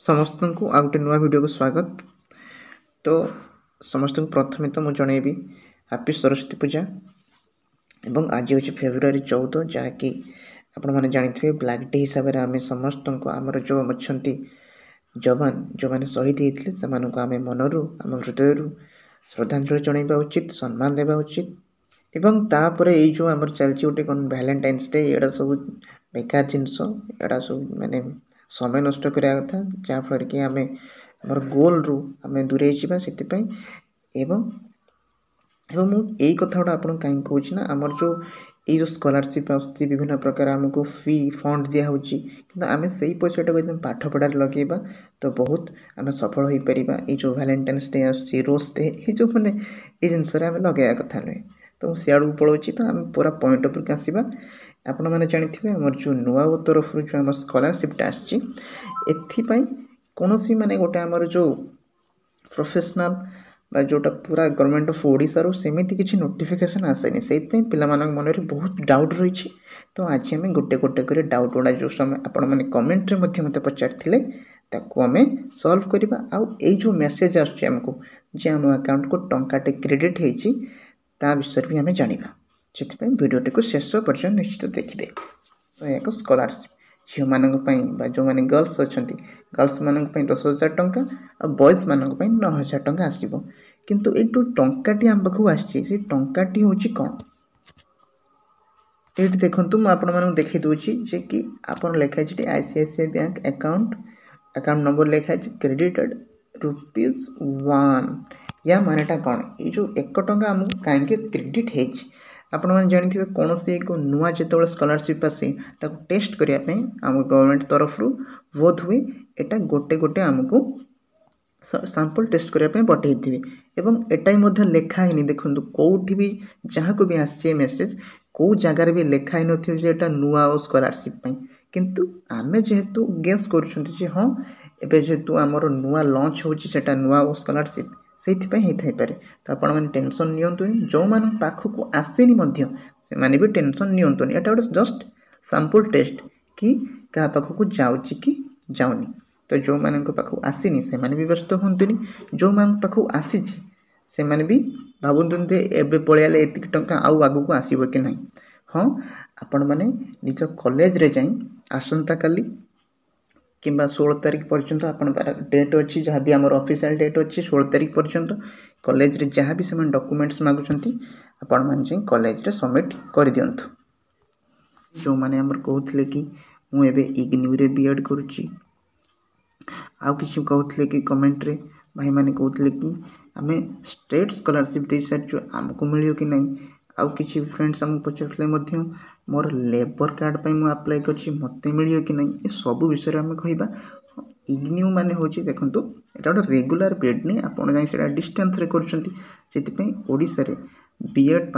समस्त को आ गए नुआ वीडियो को स्वागत। तो समस्त को प्रथम तो मुझे जनइबी हैप्पी सरस्वती पूजा। एवं आज हूँ फेब्रुआरी 14 जहाँकि आपण मैंने जानी ब्लैक डे हिसाब से आम समस्त को आमर जो अच्छा जवान जो मैंने शहीद होते से आम मनरू आम हृदय श्रद्धांजलि जनइबा उचित, सम्मान देवा उचित। एवं तापर ये जो आम चलती गोटे कौन वैलेंटाइन्स डे यहाँ सब बेकार जिनस यहाँ सब माने समय नष्ट करा कथा जहाँफल कि आम आम गोल रु आम दूरे जावा से एवं यही कथा गुड़ा आपको कहीं कहूँ ना आमर जो ये स्कॉलरशिप आसुच्ची विभिन्न प्रकार आमको फी फंड दिया होची किंतु आम से ही पैसा टाइम पाठ पढ़ार लगेबा तो बहुत आम सफल हो पार। ये जो वैलेंटाइन्स डे आसुच्ची रोज डे ये जो मैंने ये जिनस लगे कथा नुहे तो सियाड़ को पलाऊँ तो आम पूरा पॉइंट ऑफ व्यू आसवा। आपण मैंने जानी आमर जो नुआ तरफ जो आम स्कॉलरशिप आसची कौन सी माने गोटे आमर जो प्रोफेशनल जोटा पूरा गवर्नमेंट ऑफ ओडिशा सेमती किसी नोटिफिकेशन आसेनी से पिला मन में बहुत डाउट रही। तो आज आम गोटे गोटे कर डाउट गुड़ा जो समय आपण मैंने कमेंट मत पचारे आम सल्व करवा आई जो मेसेज आमको जे आम अकाउंट को टंकाटे क्रेडिट होती विषय भी आम जाना से भिडटी को शेष पर्यटन निश्चित देखिए। तो एक स्कॉलरशिप झील मानी जो मैंने गर्ल्स अच्छा गर्ल्स मान 10,000 टंका और बॉयज मान 9,000 टंका आसो किंतु ये टंकाटी आम पाखु आसी टंकाटी हूँ कौन ये देखूँ मुझे देखी दूसरी जे कि आप लिखाई ICICI बैंक अकाउंट नंबर लिखाई क्रेडिटेड ₹1 या मानेटा कौन ये जो 1 टंका आमको कहीं क्रेडिट हो आपण मैंने जानी कौन सी एक नुआ जो स्कॉलरशिप आसे टेस्ट करने आम गवर्नमेंट तरफ बोध हुए यहाँ गोटे गोटे आमको सैंपल टेस्ट करने पठे थे एवं एटा लिखाई देखो कौटी भी जहाँ को भी आसी मेसेज कौ जगार भी लिखाई ना नुआ स्कॉलरशिप किंतु आमे जेहेतु गेस कर हाँ एवं जेहेतु आमर नुआ लॉन्च होता नुआ स्कॉलरशिप से पारे तो आपण मैंने टेंशन नियंतुनी जो मान पाखक आसेनी से माने भी टेंशन नियंतुनी एटा गोटे जस्ट सैंपल टेस्ट कि क्या पाखक जाऊँगी कि जाऊनी। तो जो मान पाखक आसीनी से माने भी व्यस्त हूँ जो मान पाखक आसी से माने भी भावुँ एवं पलैले ये टंका आउ आग को आसब कि ना। हाँ आपण मैंने निज कॉलेज रे जाई आसंता काली किंबा 16 तारीख पर्यंत आप डेट अच्छी जहाँ भी आम ऑफिशियल डेट अच्छी 16 तारीख पर्यंत कॉलेज रे जहाँ भी से डॉक्यूमेंट्स मागुंट आपण मैंने कॉलेज रे सबमिट कर दिंतु। जो मैंने आमर कहते कि मुझे इग्नू रे बीएड करुच्ची आउ किसी कहते कि कमेंट रे भाई मैंने कहते कि आम स्टेट स्कॉलरशिप दे सारी आमको मिल कि नहीं आउ किसी फ्रेंड्स आमको पचारे मोर लेबर कार्ड पर मुझे अप्लाई कर मत मिल कि नहीं ये सब विषय आम कहवा। इग्नू माने हूँ देखो यहाँ गोटे रेगुलर बीएड नहीं आप डिस्टेंस रे कर ओडिशा रे बीएड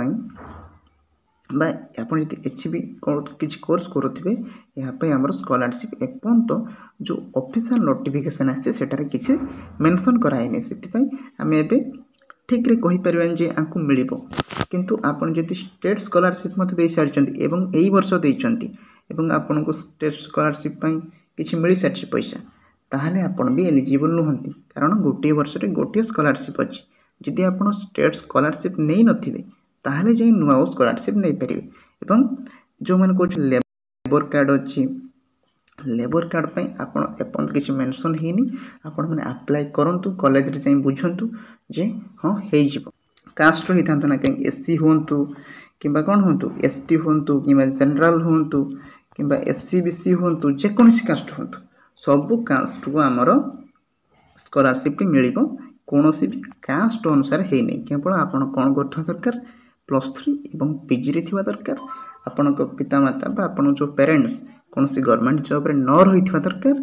आप एचबी किसी कोर्स करुवे यहाँ आमर स्कॉलरशिप एपर्यंत जो ऑफिशियल नोटिफिकेशन आसे किसी मेंशन कराइनि से आम एवं ठीक रे कहि परिबान जे आंकु मिलिबो किंतु आपण जदि स्टेट स्कॉलरशिप मत दे सारचंती एवं एई वर्ष देचंती एवं आपण को स्टेट स्कॉलरशिप पई किछि मिलि सारछि पैसा ताहाले आपण भी एलिजिबल नुहंती कारण गोटे वर्ष रे गोटे स्कॉलरशिप अछि। जदि आपण स्टेट स्कॉलरशिप नै नथिबे ताहाले जे नुआ स्कॉलरशिप नै परिबे एवं जो मन को लेबर कार्ड अछि लेबर कार्ड पे आपण एपन किसी मेंशन हेनी आपण माने अप्लाई करंतु कॉलेज रे जाई बुझंतु जे हाँ हे जिवो कास्ट रही था ना कहीं एससी होंतु किंबा कौन होंतु एसटी होंतु किंबा जनरल होंतु किंबा एससी बीसी होंतु जे कोनसी कास्ट होंतु सबु कास्ट को आमर स्कॉलरशिप मिलिबो कोनोसी भी कास्ट अनुसार हे नै केवल आपण कोन करथवा दरकार +3 एवं पीजी रे थिवा दरकार आपण को पितामाता बा आपण जो पेरेंट्स कौन सी गवर्नमेंट जॉब रे न रही दरकार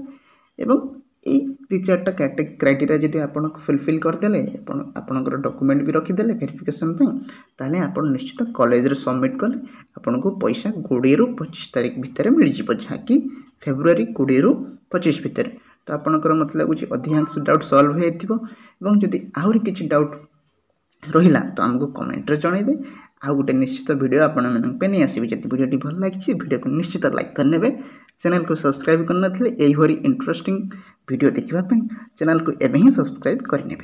एवं ये 2-4टा क्राइटेरिया जदि आप फुलफिल करदे आपणकर डॉक्यूमेंट भी रखीदे वेरिफिकेशन ताले आप निश्चित कॉलेज रे सबमिट कले आपन को पैसा 20 रु 25 तारीख भितर मिल जिवो जहाँकि फेब्रुआरी 20 रु 25 भितर। तो आपणकर मत लगुच अधिकांश डाउट सॉल्व हो जदि आहरी किसी डाउट रहिला तो आमको कमेंट रे जणाइबे आउ गोटे निश्चित वीडियो आपण नहीं आसबि। जब वीडियो भल लगी वीडियो को निश्चित लाइक करने, चैनल को सब्सक्राइब करनथिले एही इंटरेस्टिंग वीडियो देखिबा पई चैनल को एबे ही सब्सक्राइब करने।